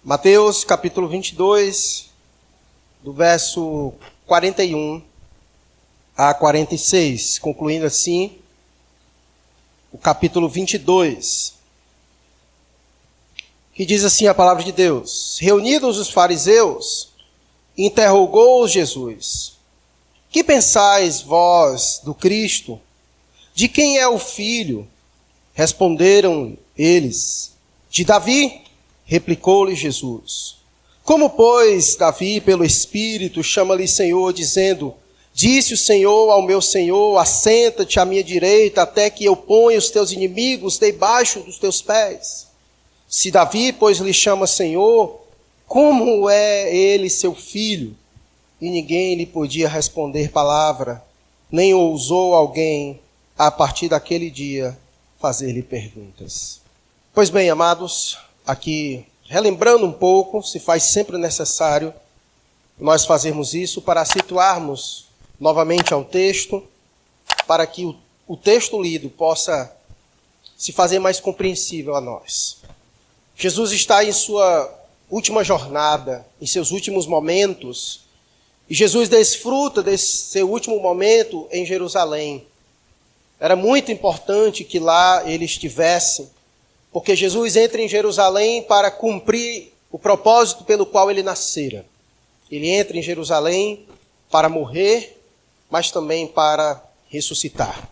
Mateus capítulo 22, do verso 41 a 46, concluindo assim o capítulo 22, que diz assim a palavra de Deus: Reunidos os fariseus, interrogou-os Jesus: Que pensais vós do Cristo? De quem é o filho? Responderam eles: De Davi. Replicou-lhe Jesus: Como, pois, Davi, pelo Espírito, chama-lhe Senhor, dizendo: Disse o Senhor ao meu Senhor: Assenta-te à minha direita, até que eu ponha os teus inimigos debaixo dos teus pés. Se Davi, pois, lhe chama Senhor, como é ele seu filho? E ninguém lhe podia responder palavra, nem ousou alguém, a partir daquele dia, fazer-lhe perguntas. Pois bem, amados, aqui, relembrando um pouco, se faz sempre necessário nós fazermos isso para situarmos novamente ao texto, para que o texto lido possa se fazer mais compreensível a nós. Jesus está em sua última jornada, em seus últimos momentos, e Jesus desfruta desse seu último momento em Jerusalém. Era muito importante que lá ele estivesse, porque Jesus entra em Jerusalém para cumprir o propósito pelo qual ele nascera. Ele entra em Jerusalém para morrer, mas também para ressuscitar.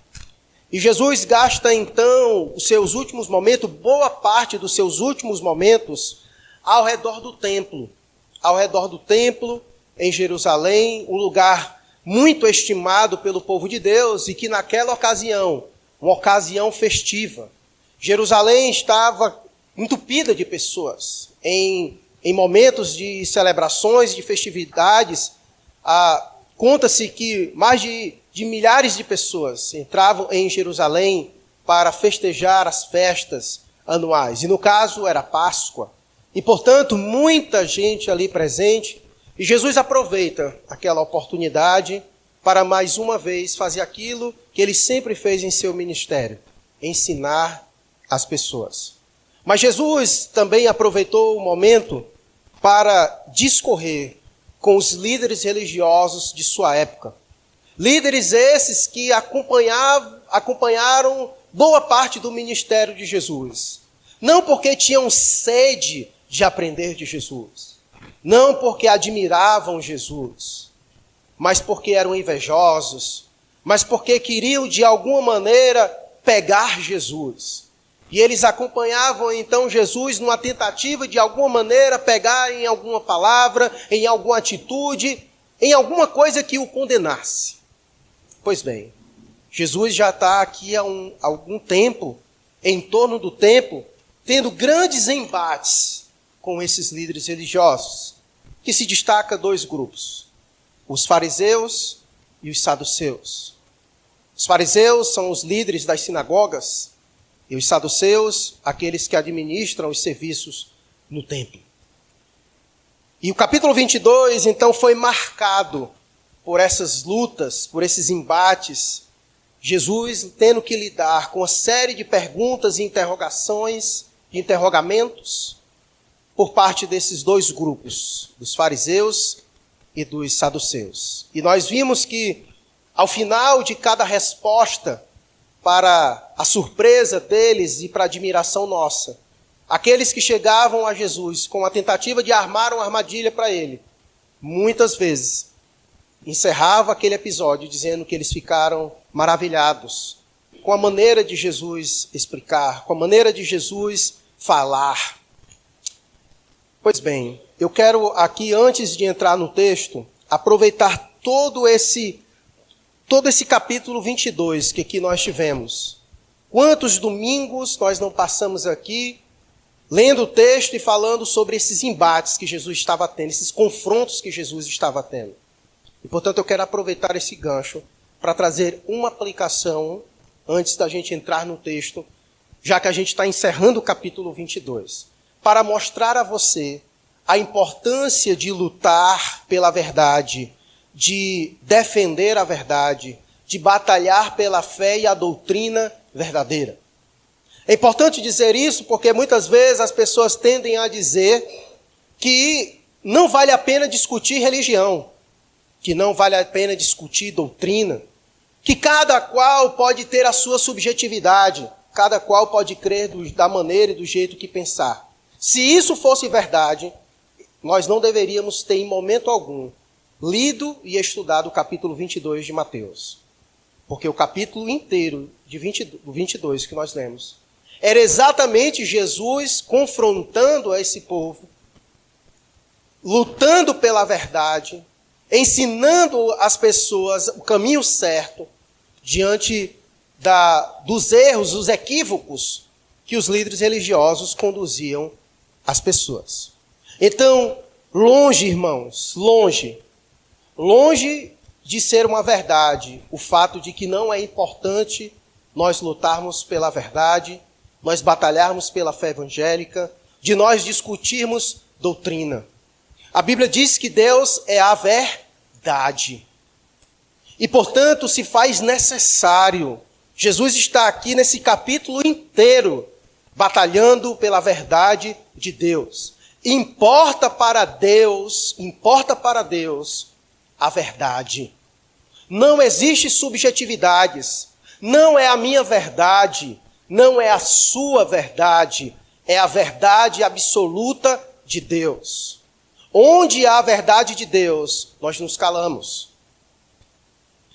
E Jesus gasta então os seus últimos momentos, boa parte dos seus últimos momentos, ao redor do templo. Ao redor do templo, em Jerusalém, um lugar muito estimado pelo povo de Deus, e que naquela ocasião, uma ocasião festiva, Jerusalém estava entupida de pessoas. Em momentos de celebrações, de festividades, conta-se que mais de milhares de pessoas entravam em Jerusalém para festejar as festas anuais. E no caso era Páscoa. E portanto, muita gente ali presente. E Jesus aproveita aquela oportunidade para mais uma vez fazer aquilo que ele sempre fez em seu ministério: ensinar as pessoas. Mas Jesus também aproveitou o momento para discorrer com os líderes religiosos de sua época. Líderes esses que acompanharam boa parte do ministério de Jesus. Não porque tinham sede de aprender de Jesus. Não porque admiravam Jesus. Mas porque eram invejosos. Mas porque queriam de alguma maneira pegar Jesus. E eles acompanhavam então Jesus numa tentativa de alguma maneira pegar em alguma palavra, em alguma atitude, em alguma coisa que o condenasse. Pois bem, Jesus já está aqui há algum tempo, em torno do templo, tendo grandes embates com esses líderes religiosos, que se destaca dois grupos: os fariseus e os saduceus. Os fariseus são os líderes das sinagogas, e os saduceus, aqueles que administram os serviços no templo. E o capítulo 22, então, foi marcado por essas lutas, por esses embates. Jesus tendo que lidar com uma série de perguntas e interrogações, de interrogamentos, por parte desses dois grupos, dos fariseus e dos saduceus. E nós vimos que, ao final de cada resposta, para a surpresa deles e para a admiração nossa, aqueles que chegavam a Jesus com a tentativa de armar uma armadilha para ele, muitas vezes encerrava aquele episódio dizendo que eles ficaram maravilhados com a maneira de Jesus explicar, com a maneira de Jesus falar. Pois bem, eu quero aqui, antes de entrar no texto, aproveitar todo esse capítulo 22 que aqui nós tivemos. Quantos domingos nós não passamos aqui lendo o texto e falando sobre esses embates que Jesus estava tendo, esses confrontos que Jesus estava tendo. E, portanto, eu quero aproveitar esse gancho para trazer uma aplicação antes da gente entrar no texto, já que a gente está encerrando o capítulo 22, para mostrar a você a importância de lutar pela verdade, de defender a verdade, de batalhar pela fé e a doutrina verdadeira. É importante dizer isso porque muitas vezes as pessoas tendem a dizer que não vale a pena discutir religião, que não vale a pena discutir doutrina, que cada qual pode ter a sua subjetividade, cada qual pode crer da maneira e do jeito que pensar. Se isso fosse verdade, nós não deveríamos ter em momento algum lido e estudado o capítulo 22 de Mateus. Porque o capítulo inteiro de 22 que nós lemos era exatamente Jesus confrontando a esse povo, lutando pela verdade, ensinando as pessoas o caminho certo diante dos erros, dos equívocos que os líderes religiosos conduziam às pessoas. Então, longe, irmãos, longe de ser uma verdade o fato de que não é importante nós lutarmos pela verdade, nós batalharmos pela fé evangélica, de nós discutirmos doutrina. A Bíblia diz que Deus é a verdade. E, portanto, se faz necessário. Jesus está aqui nesse capítulo inteiro batalhando pela verdade de Deus. Importa para Deus a verdade. Não existe subjetividades. Não é a minha verdade, não é a sua verdade, é a verdade absoluta de Deus. Onde há a verdade de Deus, nós nos calamos.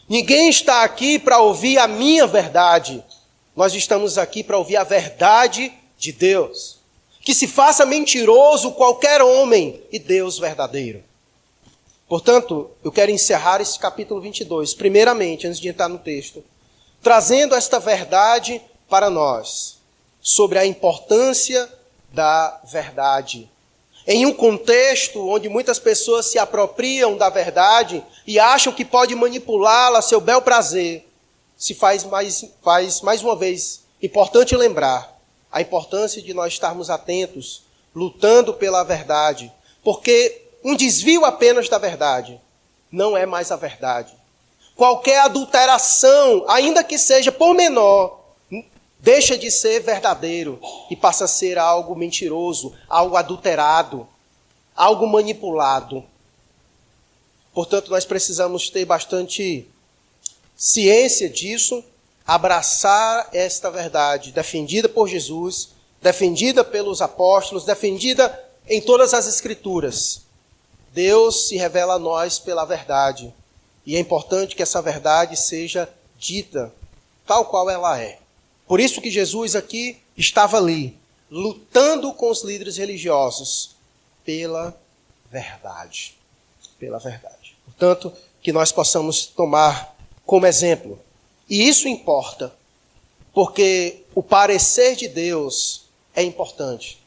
Ninguém está aqui para ouvir a minha verdade. Nós estamos aqui para ouvir a verdade de Deus. Que se faça mentiroso qualquer homem e Deus verdadeiro. Portanto, eu quero encerrar esse capítulo 22, primeiramente, antes de entrar no texto, trazendo esta verdade para nós, sobre a importância da verdade. Em um contexto onde muitas pessoas se apropriam da verdade e acham que pode manipulá-la a seu bel prazer, se faz mais uma vez importante lembrar a importância de nós estarmos atentos, lutando pela verdade, porque um desvio apenas da verdade não é mais a verdade. Qualquer adulteração, ainda que seja por menor, deixa de ser verdadeiro e passa a ser algo mentiroso, algo adulterado, algo manipulado. Portanto, nós precisamos ter bastante ciência disso, abraçar esta verdade, defendida por Jesus, defendida pelos apóstolos, defendida em todas as Escrituras. Deus se revela a nós pela verdade. E é importante que essa verdade seja dita tal qual ela é. Por isso que Jesus aqui estava ali, lutando com os líderes religiosos pela verdade. Pela verdade. Portanto, que nós possamos tomar como exemplo. E isso importa, porque o parecer de Deus é importante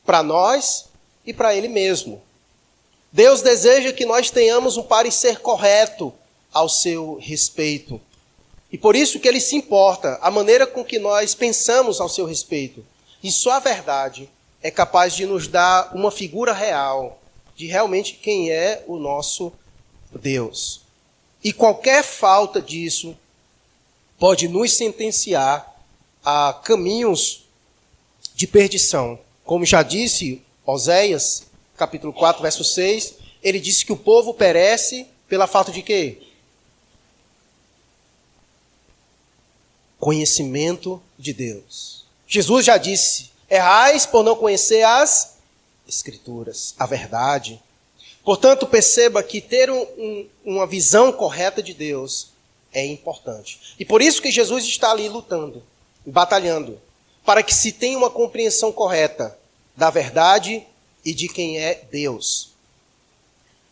para nós e para Ele mesmo. Deus deseja que nós tenhamos um parecer correto ao seu respeito. E por isso que Ele se importa, a maneira com que nós pensamos ao seu respeito. E só a verdade é capaz de nos dar uma figura real de realmente quem é o nosso Deus. E qualquer falta disso pode nos sentenciar a caminhos de perdição. Como já disse Oséias, capítulo 4, verso 6, ele disse que o povo perece pela falta de quê? Conhecimento de Deus. Jesus já disse, errais por não conhecer as Escrituras, a verdade. Portanto, perceba que ter uma visão correta de Deus é importante. E por isso que Jesus está ali lutando, batalhando, para que se tenha uma compreensão correta da verdade e de quem é Deus.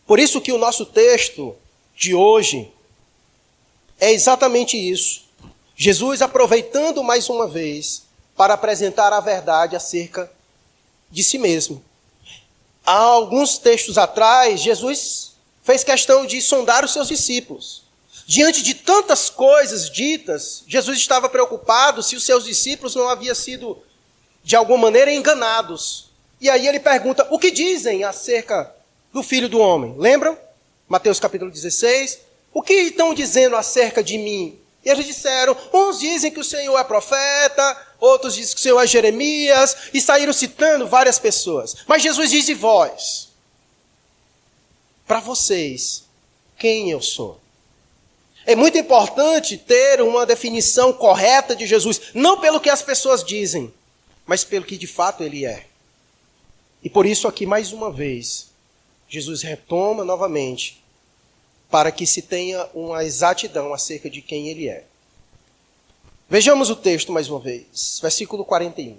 Por isso que o nosso texto de hoje é exatamente isso. Jesus aproveitando mais uma vez para apresentar a verdade acerca de si mesmo. Há alguns textos atrás, Jesus fez questão de sondar os seus discípulos. Diante de tantas coisas ditas, Jesus estava preocupado se os seus discípulos não haviam sido, de alguma maneira, enganados. E aí ele pergunta, o que dizem acerca do Filho do Homem? Lembram? Mateus capítulo 16. O que estão dizendo acerca de mim? E eles disseram, uns dizem que o Senhor é profeta, outros dizem que o Senhor é Jeremias, e saíram citando várias pessoas. Mas Jesus diz: e vós? Para vocês, quem eu sou? É muito importante ter uma definição correta de Jesus, não pelo que as pessoas dizem, mas pelo que de fato ele é. E por isso aqui, mais uma vez, Jesus retoma novamente, para que se tenha uma exatidão acerca de quem ele é. Vejamos o texto mais uma vez, versículo 41.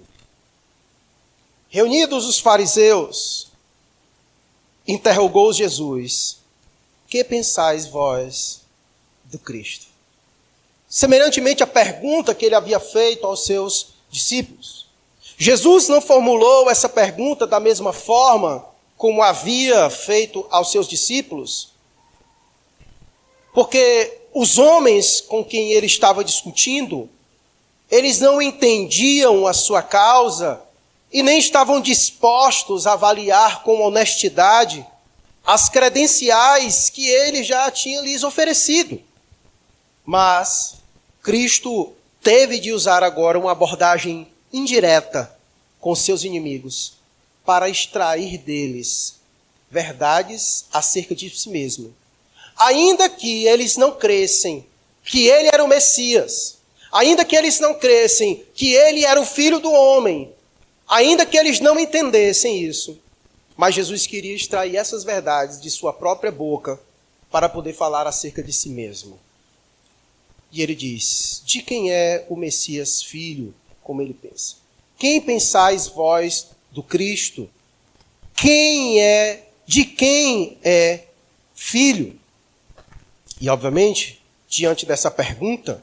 Reunidos os fariseus, interrogou Jesus: que pensais vós do Cristo? Semelhantemente à pergunta que ele havia feito aos seus discípulos. Jesus não formulou essa pergunta da mesma forma como havia feito aos seus discípulos, porque os homens com quem ele estava discutindo, eles não entendiam a sua causa e nem estavam dispostos a avaliar com honestidade as credenciais que ele já tinha lhes oferecido. Mas Cristo teve de usar agora uma abordagem indireta com seus inimigos para extrair deles verdades acerca de si mesmo. Ainda que eles não crescem que ele era o Messias, ainda que eles não crescem que ele era o Filho do Homem, ainda que eles não entendessem isso, mas Jesus queria extrair essas verdades de sua própria boca para poder falar acerca de si mesmo. E ele diz: de quem é o Messias filho, como ele pensa? Quem pensais vós do Cristo? De quem é filho? E obviamente, diante dessa pergunta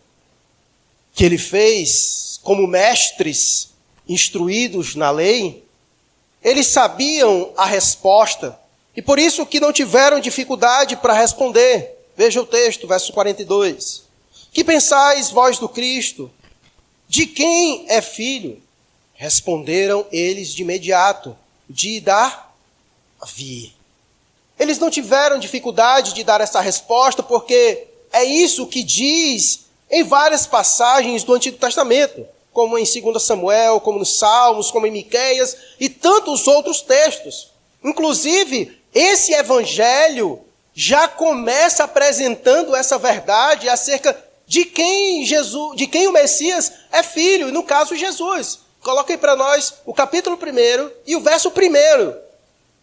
que ele fez como mestres instruídos na lei, eles sabiam a resposta e por isso que não tiveram dificuldade para responder. Veja o texto, verso 42. Que pensais vós do Cristo? De quem é filho? Responderam eles de imediato: de Davi. Eles não tiveram dificuldade de dar essa resposta, porque é isso que diz em várias passagens do Antigo Testamento, como em 2 Samuel, como nos Salmos, como em Miqueias e tantos outros textos. Inclusive, esse evangelho já começa apresentando essa verdade acerca de quem o Messias é filho, e no caso Jesus. Coloquem para nós o capítulo 1 e o verso 1,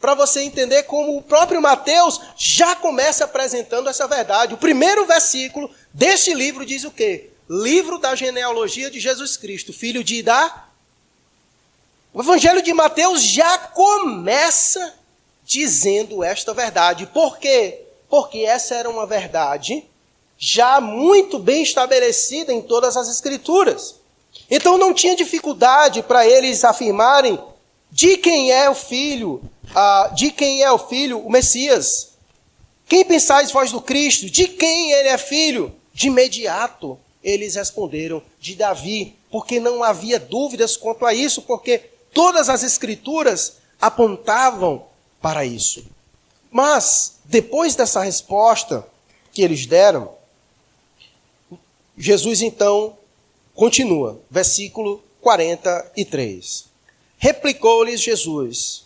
para você entender como o próprio Mateus já começa apresentando essa verdade. O primeiro versículo deste livro diz o quê? Livro da genealogia de Jesus Cristo, filho de Davi. O Evangelho de Mateus já começa dizendo esta verdade. Por quê? Porque essa era uma verdade já muito bem estabelecida em todas as Escrituras. Então não tinha dificuldade para eles afirmarem de quem é o Filho, o Messias. Quem pensais vós do Cristo? De quem ele é filho? De imediato eles responderam: de Davi, porque não havia dúvidas quanto a isso, porque todas as Escrituras apontavam para isso. Mas, depois dessa resposta que eles deram, Jesus então continua, versículo 43. Replicou-lhes Jesus: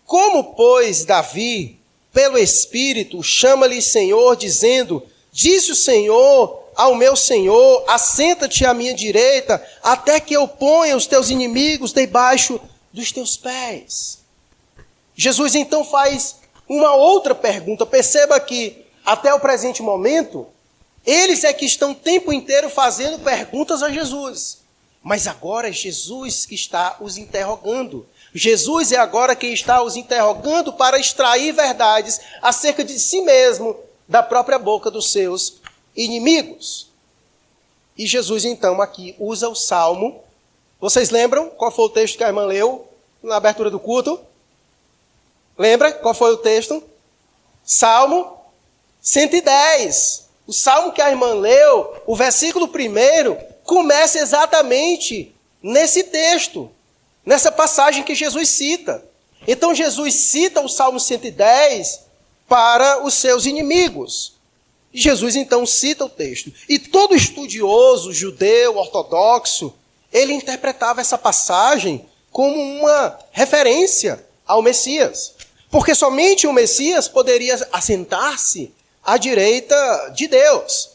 como, pois, Davi, pelo Espírito, chama-lhe Senhor, dizendo: disse o Senhor ao meu Senhor, assenta-te à minha direita, até que eu ponha os teus inimigos debaixo dos teus pés. Jesus então faz uma outra pergunta. Perceba que, até o presente momento, eles é que estão o tempo inteiro fazendo perguntas a Jesus. Mas agora é Jesus que está os interrogando. Jesus é agora quem está os interrogando para extrair verdades acerca de si mesmo, da própria boca dos seus inimigos. E Jesus então aqui usa o Salmo. Vocês lembram qual foi o texto que a irmã leu na abertura do culto? Lembra qual foi o texto? Salmo 110. O salmo que a irmã leu, o versículo 1, começa exatamente nesse texto, nessa passagem que Jesus cita. Então Jesus cita o Salmo 110 para os seus inimigos. E Jesus então cita o texto. E todo estudioso judeu, ortodoxo, ele interpretava essa passagem como uma referência ao Messias. Porque somente o Messias poderia assentar-se à direita de Deus.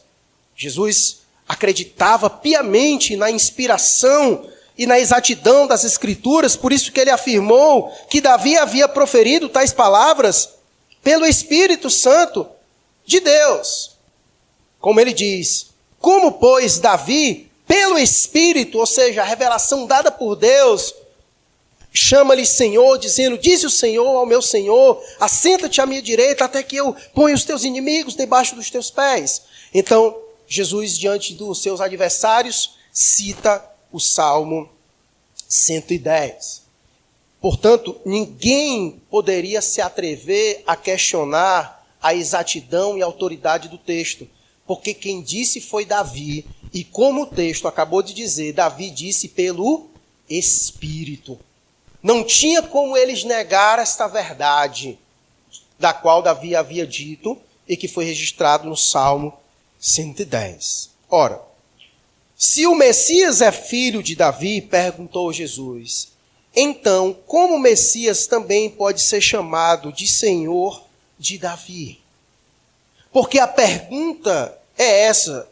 Jesus acreditava piamente na inspiração e na exatidão das Escrituras, por isso que ele afirmou que Davi havia proferido tais palavras pelo Espírito Santo de Deus. Como ele diz, como pois Davi, pelo Espírito, ou seja, a revelação dada por Deus, chama-lhe Senhor, dizendo, diz o Senhor ao meu Senhor, assenta-te à minha direita até que eu ponha os teus inimigos debaixo dos teus pés. Então, Jesus, diante dos seus adversários, cita o Salmo 110. Portanto, ninguém poderia se atrever a questionar a exatidão e a autoridade do texto, porque quem disse foi Davi, e como o texto acabou de dizer, Davi disse pelo Espírito. Não tinha como eles negar esta verdade, da qual Davi havia dito e que foi registrado no Salmo 110. Ora, se o Messias é filho de Davi, perguntou Jesus, então como o Messias também pode ser chamado de Senhor de Davi? Porque a pergunta é essa,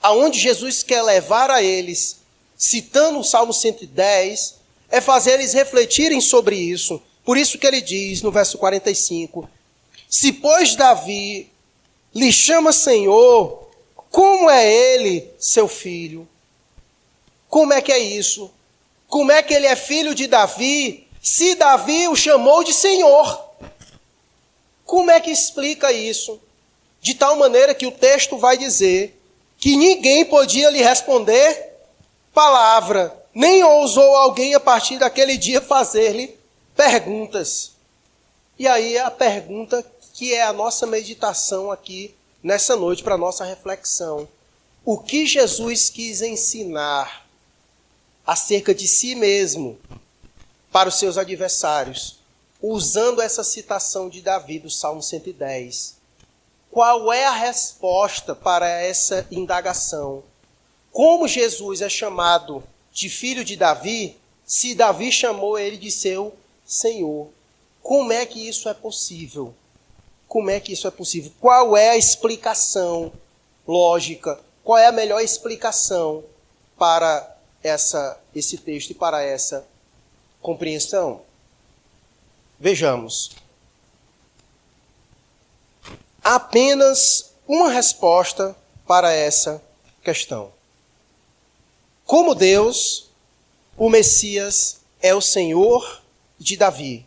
aonde Jesus quer levar a eles, citando o Salmo 110, é fazer eles refletirem sobre isso. Por isso que ele diz no verso 45, se pois Davi lhe chama Senhor, como é ele seu filho? Como é que é isso? Como é que ele é filho de Davi, se Davi o chamou de Senhor? Como é que explica isso? De tal maneira que o texto vai dizer que ninguém podia lhe responder palavra, nem ousou alguém a partir daquele dia fazer-lhe perguntas. E aí a pergunta que é a nossa meditação aqui nessa noite, para a nossa reflexão. O que Jesus quis ensinar acerca de si mesmo para os seus adversários, usando essa citação de Davi do Salmo 110? Qual é a resposta para essa indagação? Como Jesus é chamado de filho de Davi, se Davi chamou ele de seu Senhor? Como é que isso é possível? Como é que isso é possível? Qual é a explicação lógica? Qual é a melhor explicação para esse texto e para essa compreensão? Vejamos. Há apenas uma resposta para essa questão. Como Deus, o Messias é o Senhor de Davi,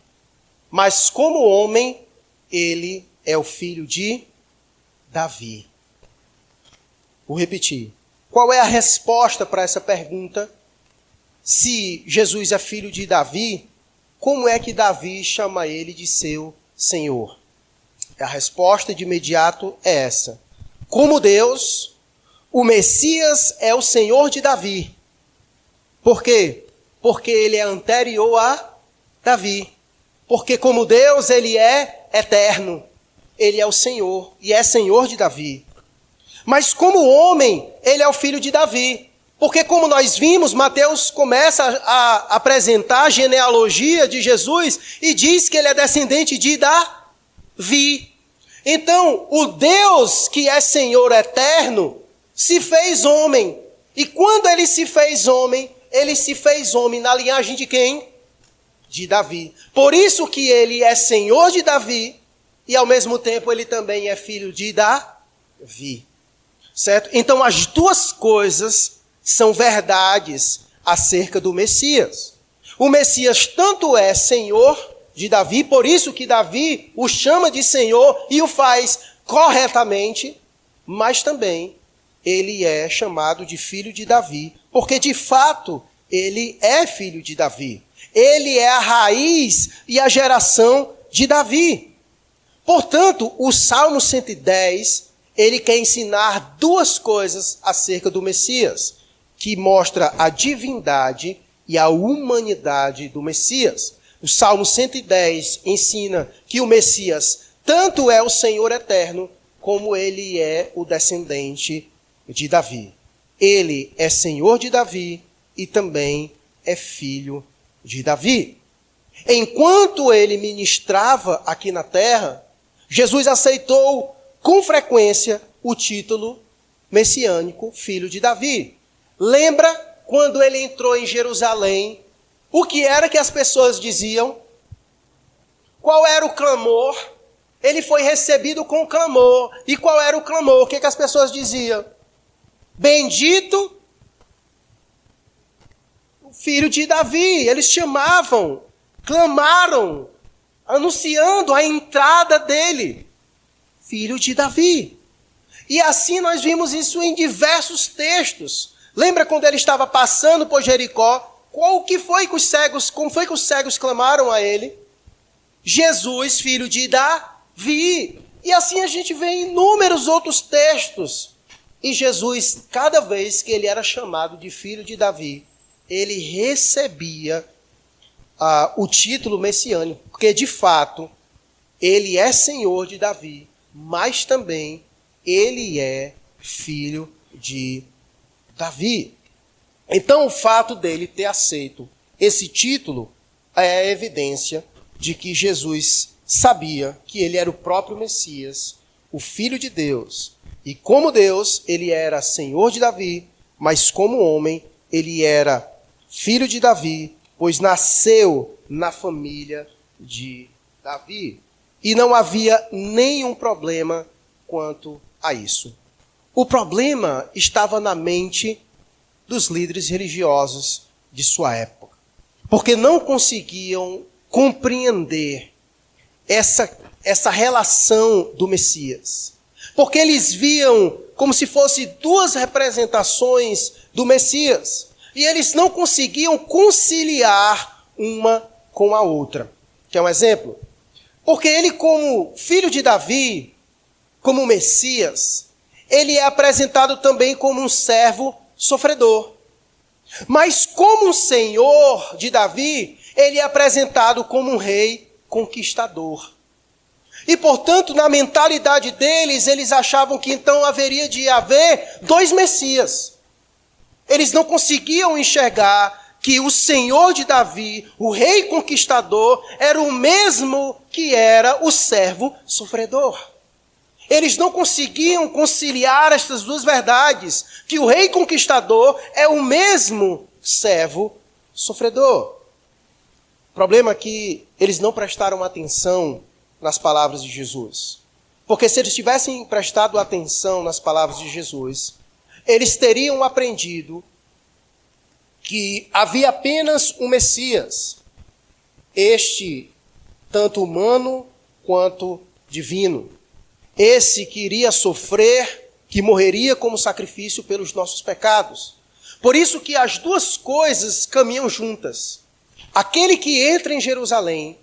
mas como homem, ele é o filho de Davi. Vou repetir. Qual é a resposta para essa pergunta? Se Jesus é filho de Davi, como é que Davi chama ele de seu Senhor? A resposta de imediato é essa. Como Deus, o Messias é o Senhor de Davi. Por quê? Porque ele é anterior a Davi. Porque como Deus, ele é eterno. Ele é o Senhor e é Senhor de Davi. Mas como homem, ele é o filho de Davi. Porque como nós vimos, Mateus começa a apresentar a genealogia de Jesus e diz que ele é descendente de Davi. Então, o Deus que é Senhor eterno se fez homem. E quando ele se fez homem na linhagem de quem? De Davi. Por isso que ele é Senhor de Davi e ao mesmo tempo ele também é filho de Davi. Certo? Então as duas coisas são verdades acerca do Messias. O Messias tanto é Senhor de Davi, por isso que Davi o chama de Senhor e o faz corretamente, mas também ele é chamado de filho de Davi, porque de fato ele é filho de Davi. Ele é a raiz e a geração de Davi. Portanto, o Salmo 110, ele quer ensinar duas coisas acerca do Messias, que mostra a divindade e a humanidade do Messias. O Salmo 110 ensina que o Messias tanto é o Senhor eterno, como ele é o descendente de Davi. Ele é Senhor de Davi e também é filho de Davi. Enquanto ele ministrava aqui na terra, Jesus aceitou com frequência o título messiânico, filho de Davi. Lembra quando ele entrou em Jerusalém, o que era que as pessoas diziam? Qual era o clamor? Ele foi recebido com clamor. E qual era o clamor? O que as pessoas diziam? Bendito o filho de Davi. Eles chamavam, clamaram, anunciando a entrada dele. Filho de Davi. E assim nós vimos isso em diversos textos. Lembra quando ele estava passando por Jericó? Como foi que os cegos clamaram a ele? Jesus, filho de Davi. E assim a gente vê em inúmeros outros textos. E Jesus, cada vez que ele era chamado de filho de Davi, ele recebia o título messiânico, porque de fato ele é Senhor de Davi, mas também ele é filho de Davi. Então o fato dele ter aceito esse título é a evidência de que Jesus sabia que ele era o próprio Messias, o Filho de Deus. E como Deus, ele era Senhor de Davi, mas como homem, ele era filho de Davi, pois nasceu na família de Davi. E não havia nenhum problema quanto a isso. O problema estava na mente dos líderes religiosos de sua época, porque não conseguiam compreender essa relação do Messias. Porque eles viam como se fossem duas representações do Messias. E eles não conseguiam conciliar uma com a outra. Quer um exemplo? Porque ele, como filho de Davi, como Messias, ele é apresentado também como um servo sofredor. Mas como um senhor de Davi, ele é apresentado como um rei conquistador. E, portanto, na mentalidade deles, eles achavam que então haveria de haver dois Messias. Eles não conseguiam enxergar que o Senhor de Davi, o rei conquistador, era o mesmo que era o servo sofredor. Eles não conseguiam conciliar estas duas verdades, que o rei conquistador é o mesmo servo sofredor. O problema é que eles não prestaram atenção nas palavras de Jesus. Porque se eles tivessem prestado atenção nas palavras de Jesus, eles teriam aprendido que havia apenas um Messias, este tanto humano quanto divino. Esse que iria sofrer, que morreria como sacrifício pelos nossos pecados. Por isso que as duas coisas caminham juntas. Aquele que entra em Jerusalém,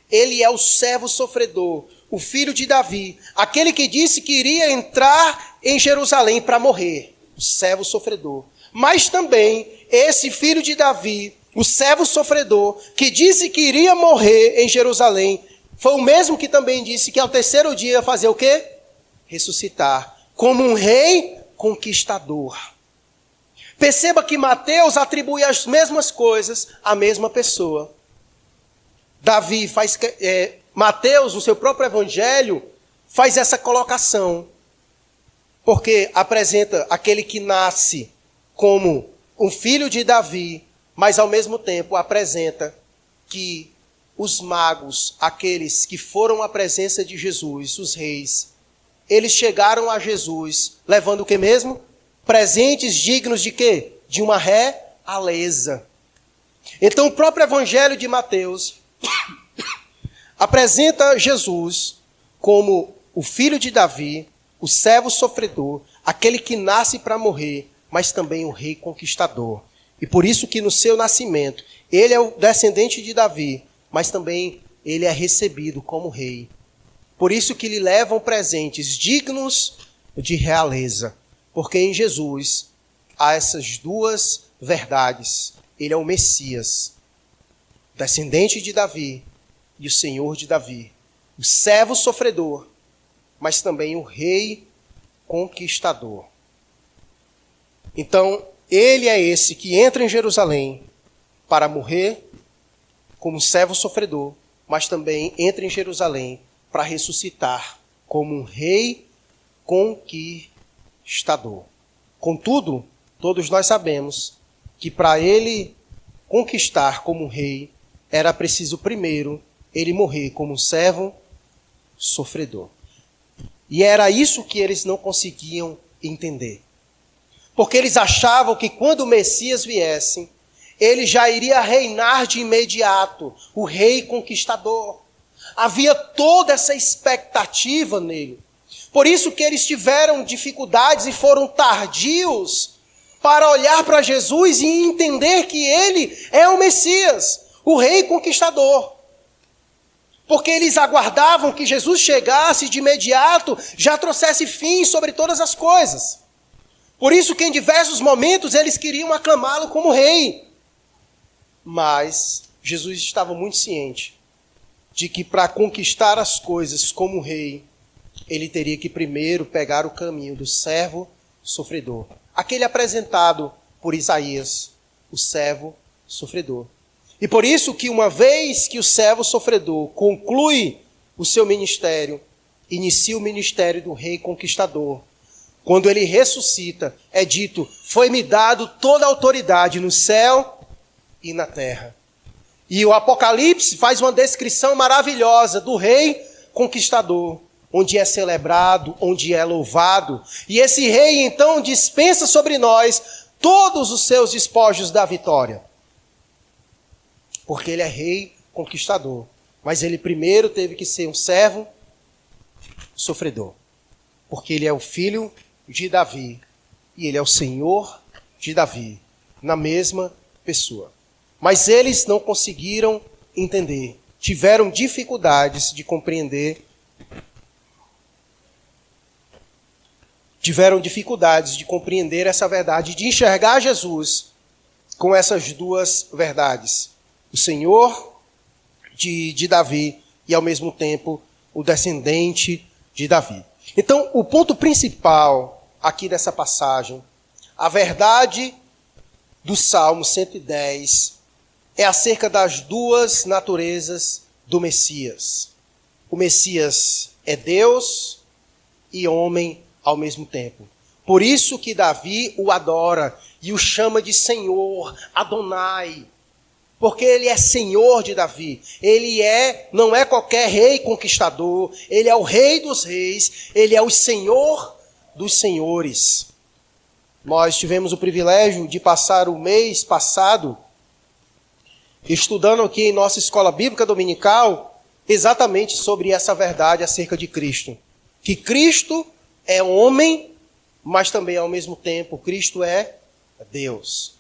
ele é o servo sofredor, o filho de Davi. Aquele que disse que iria entrar em Jerusalém para morrer, o servo sofredor. Mas também esse filho de Davi, o servo sofredor, que disse que iria morrer em Jerusalém, foi o mesmo que também disse que ao terceiro dia ia fazer o quê? Ressuscitar, como um rei conquistador. Perceba que Mateus atribui as mesmas coisas à mesma pessoa. Mateus, no seu próprio evangelho, faz essa colocação, porque apresenta aquele que nasce como um filho de Davi, mas ao mesmo tempo apresenta que os magos, aqueles que foram à presença de Jesus, os reis, eles chegaram a Jesus levando o que mesmo? Presentes dignos de quê? De uma realeza. Então o próprio evangelho de Mateus apresenta Jesus como o filho de Davi, o servo sofredor, aquele que nasce para morrer, mas também o rei conquistador. E por isso que no seu nascimento, ele é o descendente de Davi, mas também ele é recebido como rei. Por isso que lhe levam presentes dignos de realeza. Porque em Jesus há essas duas verdades. Ele é o Messias, descendente de Davi e o Senhor de Davi. O servo sofredor, mas também o rei conquistador. Então, Ele é esse que entra em Jerusalém para morrer como servo sofredor, mas também entra em Jerusalém para ressuscitar como um rei conquistador. Contudo, todos nós sabemos que para ele conquistar como rei, era preciso primeiro ele morrer como um servo sofredor. E era isso que eles não conseguiam entender. Porque eles achavam que quando o Messias viesse, ele já iria reinar de imediato, o rei conquistador. Havia toda essa expectativa nele. Por isso que eles tiveram dificuldades e foram tardios para olhar para Jesus e entender que ele é o Messias, o rei conquistador. Porque eles aguardavam que Jesus chegasse de imediato, já trouxesse fim sobre todas as coisas. Por isso que em diversos momentos eles queriam aclamá-lo como rei. Mas Jesus estava muito ciente de que para conquistar as coisas como rei, ele teria que primeiro pegar o caminho do servo sofredor. Aquele apresentado por Isaías, o servo sofredor. E por isso que uma vez que o servo sofredor conclui o seu ministério, inicia o ministério do rei conquistador. Quando ele ressuscita, é dito, foi-me dado toda a autoridade no céu e na terra. E o Apocalipse faz uma descrição maravilhosa do rei conquistador, onde é celebrado, onde é louvado. E esse rei, então, dispensa sobre nós todos os seus despojos da vitória. Porque ele é rei conquistador. Mas ele primeiro teve que ser um servo sofredor. Porque ele é o filho de Davi. E ele é o Senhor de Davi. Na mesma pessoa. Mas eles não conseguiram entender. Tiveram dificuldades de compreender. Tiveram dificuldades de compreender essa verdade, de enxergar Jesus com essas duas verdades. O Senhor de Davi e, ao mesmo tempo, o descendente de Davi. Então, o ponto principal aqui dessa passagem, a verdade do Salmo 110, é acerca das duas naturezas do Messias. O Messias é Deus e homem ao mesmo tempo. Por isso que Davi o adora e o chama de Senhor, Adonai. Porque ele é Senhor de Davi. Ele não é qualquer rei conquistador. Ele é o Rei dos Reis. Ele é o Senhor dos Senhores. Nós tivemos o privilégio de passar o mês passado estudando aqui em nossa escola bíblica dominical exatamente sobre essa verdade acerca de Cristo. Que Cristo é homem, mas também ao mesmo tempo Cristo é Deus.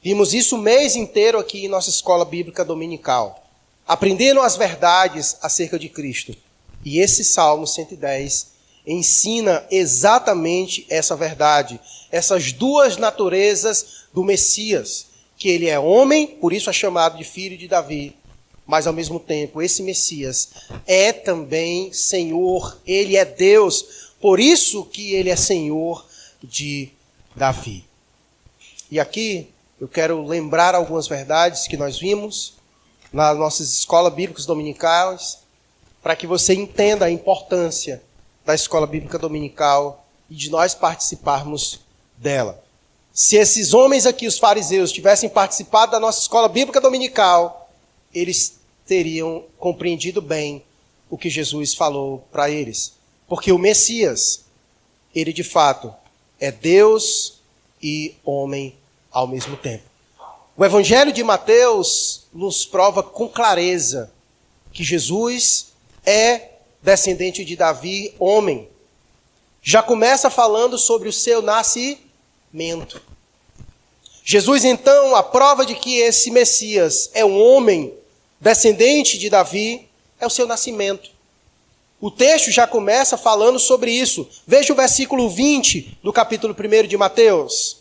Vimos isso o mês inteiro aqui em nossa escola bíblica dominical, aprendendo as verdades acerca de Cristo. E esse Salmo 110 ensina exatamente essa verdade, essas duas naturezas do Messias, que ele é homem, por isso é chamado de filho de Davi, mas ao mesmo tempo esse Messias é também Senhor, ele é Deus, por isso que ele é Senhor de Davi. E aqui eu quero lembrar algumas verdades que nós vimos nas nossas escolas bíblicas dominicais, para que você entenda a importância da escola bíblica dominical e de nós participarmos dela. Se esses homens aqui, os fariseus, tivessem participado da nossa escola bíblica dominical, eles teriam compreendido bem o que Jesus falou para eles. Porque o Messias, ele de fato é Deus e homem ao mesmo tempo. O Evangelho de Mateus nos prova com clareza que Jesus é descendente de Davi, homem. Já começa falando sobre o seu nascimento. Jesus, então, a prova de que esse Messias é um homem descendente de Davi, é o seu nascimento. O texto já começa falando sobre isso. Veja o versículo 20 do capítulo 1 de Mateus.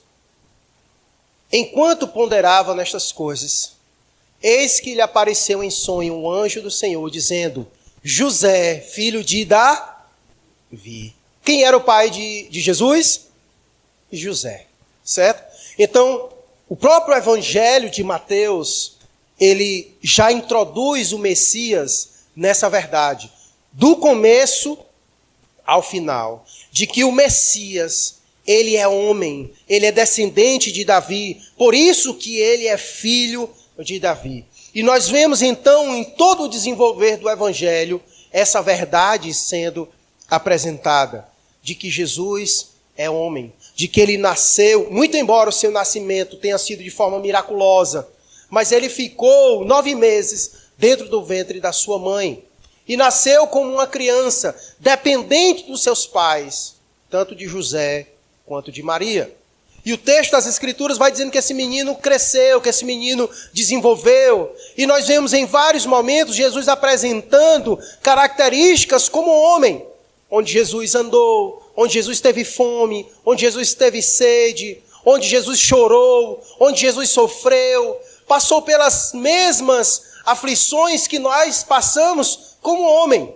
Enquanto ponderava nestas coisas, eis que lhe apareceu em sonho um anjo do Senhor, dizendo: José, filho de Davi. Quem era o pai de Jesus? José, certo? Então, o próprio Evangelho de Mateus, ele já introduz o Messias nessa verdade, do começo ao final, de que o Messias, ele é homem, ele é descendente de Davi, por isso que ele é filho de Davi. E nós vemos então em todo o desenvolver do Evangelho essa verdade sendo apresentada, de que Jesus é homem, de que ele nasceu, muito embora o seu nascimento tenha sido de forma miraculosa, mas ele ficou 9 meses dentro do ventre da sua mãe e nasceu como uma criança dependente dos seus pais, tanto de José quanto de Maria. E o texto das Escrituras vai dizendo que esse menino cresceu, que esse menino desenvolveu. E nós vemos em vários momentos Jesus apresentando características como homem. Onde Jesus andou, onde Jesus teve fome, onde Jesus teve sede, onde Jesus chorou, onde Jesus sofreu. Passou pelas mesmas aflições que nós passamos como homem.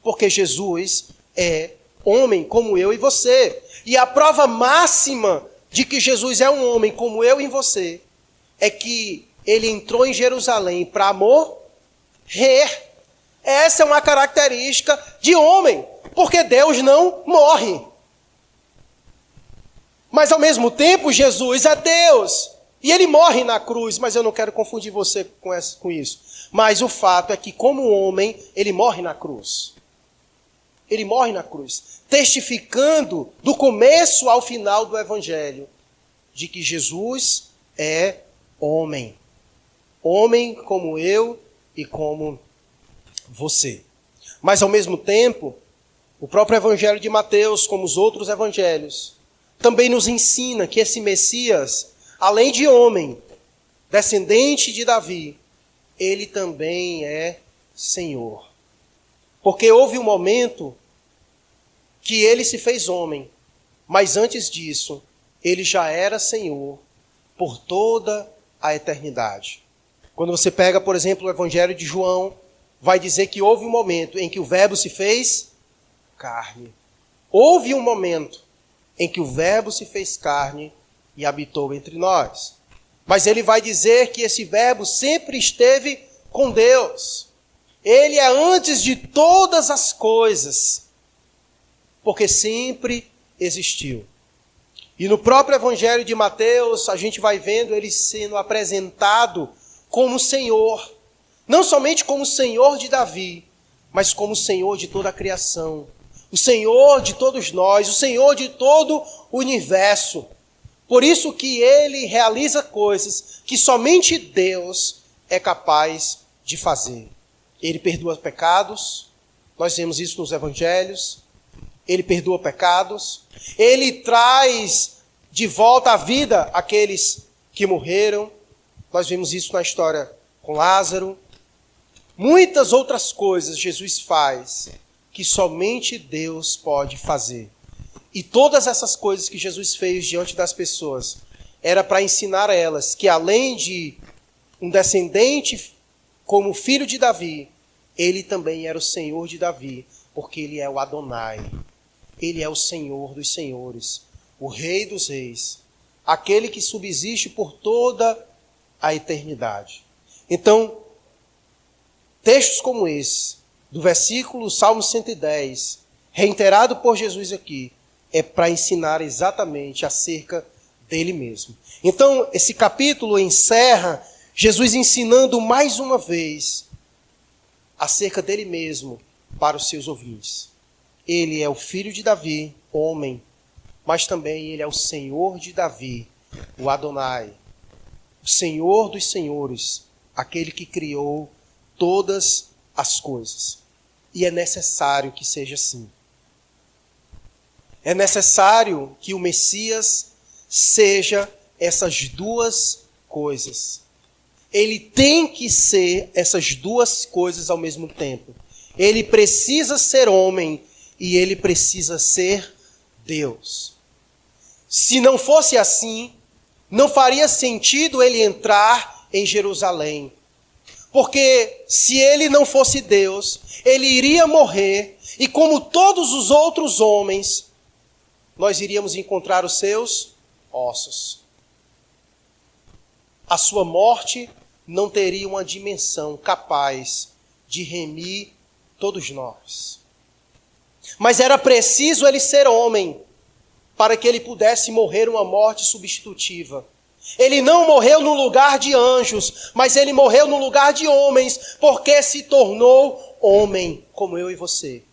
Porque Jesus é homem como eu e você. E a prova máxima de que Jesus é um homem como eu e você, é que ele entrou em Jerusalém para morrer. Essa é uma característica de homem, porque Deus não morre. Mas ao mesmo tempo, Jesus é Deus, e ele morre na cruz, mas eu não quero confundir você com isso. Mas o fato é que, como homem, ele morre na cruz. Ele morre na cruz, testificando do começo ao final do Evangelho, de que Jesus é homem. Homem como eu e como você. Mas ao mesmo tempo, o próprio Evangelho de Mateus, como os outros evangelhos, também nos ensina que esse Messias, além de homem, descendente de Davi, ele também é Senhor. Porque houve um momento que ele se fez homem, mas antes disso, ele já era Senhor por toda a eternidade. Quando você pega, por exemplo, o Evangelho de João, vai dizer que houve um momento em que o Verbo se fez carne. Houve um momento em que o Verbo se fez carne e habitou entre nós. Mas ele vai dizer que esse Verbo sempre esteve com Deus. Ele é antes de todas as coisas, porque sempre existiu. E no próprio Evangelho de Mateus, a gente vai vendo ele sendo apresentado como Senhor. Não somente como Senhor de Davi, mas como Senhor de toda a criação. O Senhor de todos nós, o Senhor de todo o universo. Por isso que ele realiza coisas que somente Deus é capaz de fazer. Ele perdoa pecados, nós vemos isso nos evangelhos. Ele perdoa pecados, ele traz de volta à vida aqueles que morreram. Nós vemos isso na história com Lázaro. Muitas outras coisas Jesus faz que somente Deus pode fazer. E todas essas coisas que Jesus fez diante das pessoas era para ensinar a elas que além de um descendente como filho de Davi, ele também era o Senhor de Davi, porque ele é o Adonai. Ele é o Senhor dos senhores, o Rei dos reis, aquele que subsiste por toda a eternidade. Então, textos como esse, do versículo Salmo 110, reiterado por Jesus aqui, é para ensinar exatamente acerca dele mesmo. Então, esse capítulo encerra Jesus ensinando mais uma vez acerca dele mesmo para os seus ouvintes. Ele é o filho de Davi, homem, mas também ele é o Senhor de Davi, o Adonai, o Senhor dos senhores, aquele que criou todas as coisas. E é necessário que seja assim. É necessário que o Messias seja essas duas coisas. Ele tem que ser essas duas coisas ao mesmo tempo. Ele precisa ser homem e ele precisa ser Deus. Se não fosse assim, não faria sentido ele entrar em Jerusalém. Porque se ele não fosse Deus, ele iria morrer e como todos os outros homens, nós iríamos encontrar os seus ossos. a sua morte não teria uma dimensão capaz de remir todos nós. Mas era preciso ele ser homem para que ele pudesse morrer uma morte substitutiva. Ele não morreu no lugar de anjos, mas ele morreu no lugar de homens, porque se tornou homem, como eu e você,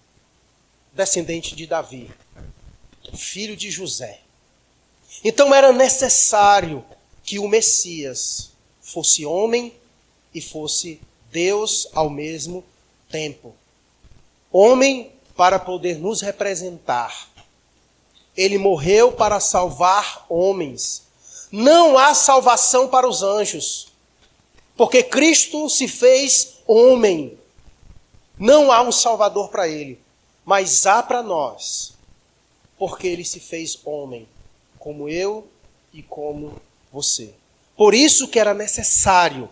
descendente de Davi, filho de José. Então era necessário que o Messias fosse homem e fosse Deus ao mesmo tempo. Homem para poder nos representar. Ele morreu para salvar homens. Não há salvação para os anjos, porque Cristo se fez homem. Não há um salvador para ele, mas há para nós, porque ele se fez homem, como eu e como você. Por isso que era necessário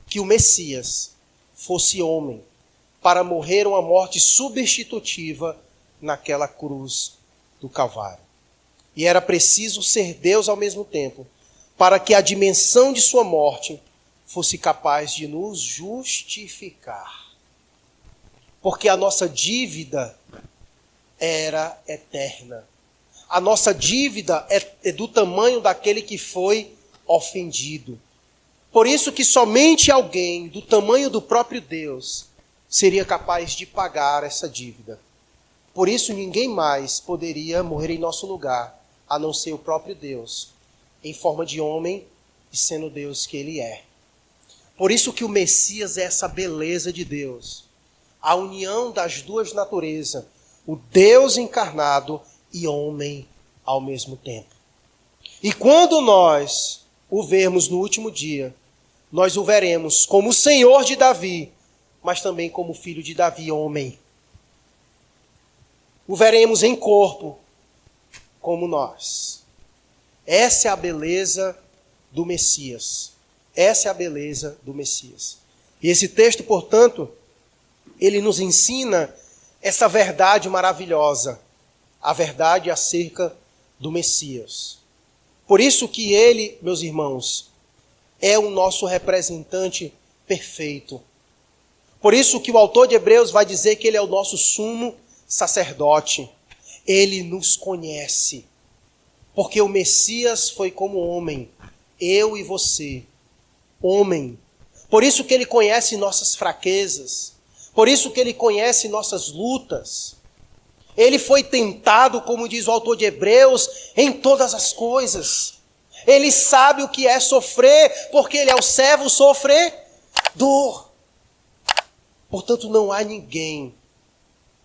que o Messias fosse homem, para morrer uma morte substitutiva naquela cruz do Calvário. E era preciso ser Deus ao mesmo tempo, para que a dimensão de sua morte fosse capaz de nos justificar. Porque a nossa dívida era eterna. A nossa dívida é do tamanho daquele que foi ofendido. Por isso que somente alguém do tamanho do próprio Deus seria capaz de pagar essa dívida. Por isso ninguém mais poderia morrer em nosso lugar, a não ser o próprio Deus, em forma de homem e sendo Deus que ele é. Por isso que o Messias é essa beleza de Deus, a união das duas naturezas, o Deus encarnado e homem ao mesmo tempo. E quando nós o vermos no último dia, nós o veremos como o Senhor de Davi, mas também como filho de Davi, homem. O veremos em corpo, como nós. Essa é a beleza do Messias. Essa é a beleza do Messias. E esse texto, portanto, ele nos ensina essa verdade maravilhosa, a verdade acerca do Messias. Por isso que ele, meus irmãos, é o nosso representante perfeito. Por isso que o autor de Hebreus vai dizer que ele é o nosso sumo sacerdote. Ele nos conhece. Porque o Messias foi como homem, eu e você, homem. Por isso que ele conhece nossas fraquezas. Por isso que ele conhece nossas lutas. Ele foi tentado, como diz o autor de Hebreus, em todas as coisas. Ele sabe o que é sofrer, porque ele é o servo sofredor. Portanto, não há ninguém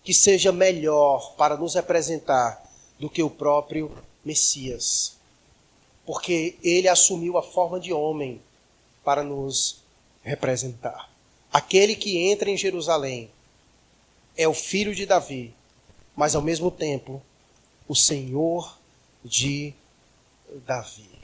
que seja melhor para nos representar do que o próprio Messias. Porque ele assumiu a forma de homem para nos representar. Aquele que entra em Jerusalém é o filho de Davi, mas ao mesmo tempo o Senhor de Davi.